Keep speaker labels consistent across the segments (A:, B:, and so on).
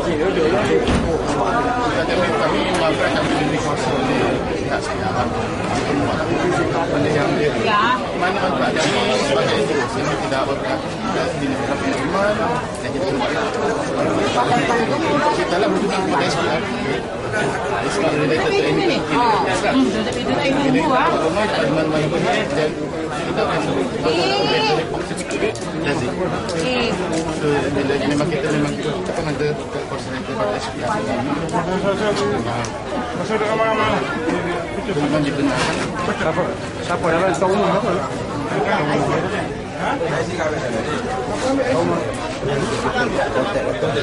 A: Kami melakukan diberi kuasa oleh pihak sekarang benda yang dia mana manfaat kami sebagai individu yang tidak berpihak dinamakan penerimaan dan kita kita lah untuk kepada SPR related to ini ini rumah dengan mana dan kita akan lazim so memang kita akan ada koordinator pada SPR
B: Masuk ke mana-mana.
A: memang dibenarkan
B: Siapa yang tahu apa?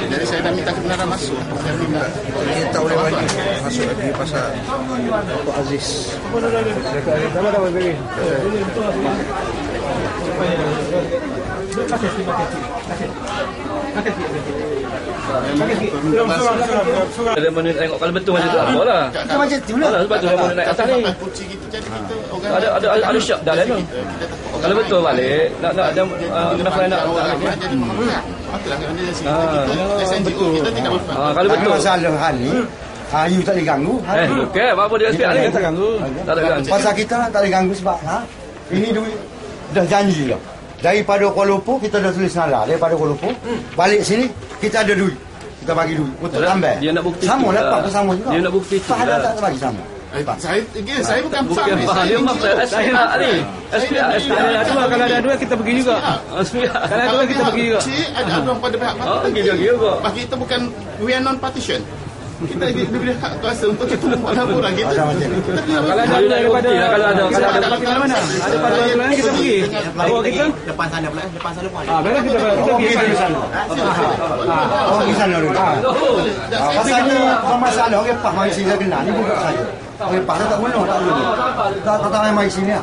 A: jadi saya dah minta kebenaran masuk saya minta
C: Kita boleh bagi masuk lagi pasal Pak Aziz.
B: Sama dah bagi.
D: Ada mana tengok kalau betul macam tu apa lah.
C: Kita macam tu lah.
D: Sebab tu dia mana naik atas ni.
A: kunci gitu jadi kita orang
D: Ada syak dah lah tu. Kalau betul balik nak ada kenapa nak
A: orang ramai jadi manfaat patutlah kena ada sini betul kita tidak manfaat
D: kalau betul
C: Masalah hal ni, you tak boleh ganggu.
D: okey apa dia SPR ni tak ganggu. Tak ada ganggu.
C: Pasal kita tak boleh ganggu sebab ini duit dah janji dah. Daripada Kuala Lumpur kita dah tulis nala. Daripada Kuala Lumpur balik sini kita ada duit. Kita bagi duit untuk tambah.
D: Dia nak bukti.
C: Sama lah Pak sama juga.
D: Dia nak bukti.
C: Ada tak bagi sama.
A: saya bukan
D: Bukan faham dia maksud SPR ni. SPR kalau ada dua kita pergi juga. SPR kalau ada dua kita pergi juga.
A: ada aduan pada pihak parti
D: juga.
A: bagi kita bukan we are non partition kita diberi hak kuasa untuk kita membuat laporan kita
C: Ada macam ni.
D: Kalau ada daripada kalau ada parti mana? Ada parti mana kita pergi. Bawa kita
E: depan sana pula, depan sana pun.
D: betul kita pergi di sana.
C: Orang di sana dulu. Pasal ni masalah orang Pak mari sini kenal ni bukan saja. Orang Pak tak guna tak guna. Tak tahu mai sini.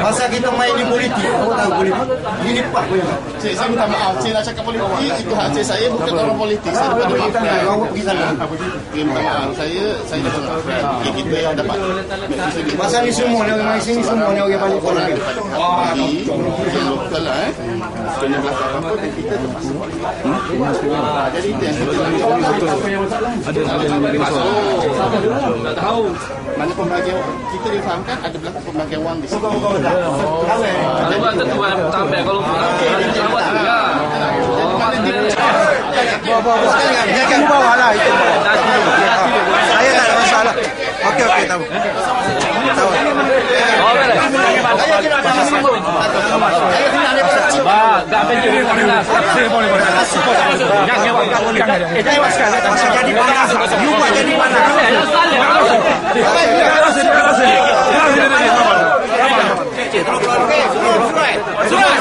C: Pasal kita main di politik, awak tahu politik. Ini Pak punya.
A: Cik, saya minta maaf cik nak cakap politik itu hak cik saya bukan orang politik saya bukan
C: Kita nak awak pergi sana.
A: minta maaf saya dapat maaf kita yang dapat
C: Pasal ni semua ni orang mai sini semua ni orang balik Kuala Lumpur.
A: yang lokal lah kena belakang apa dan kita terpaksa jadi itu yang kita
D: Tak tahu.
A: mana pembagian kita difahamkan ada berlaku pembagian wang di sini
D: Kalau buat tentu tambah kalau awak juga.
C: Jangan bawa lah itu. Saya tak ada masalah. Okey tahu. Tahu.
D: Tak penting kita boleh.
C: Jadi panas. You buat jadi panas.
E: Okey. Surat.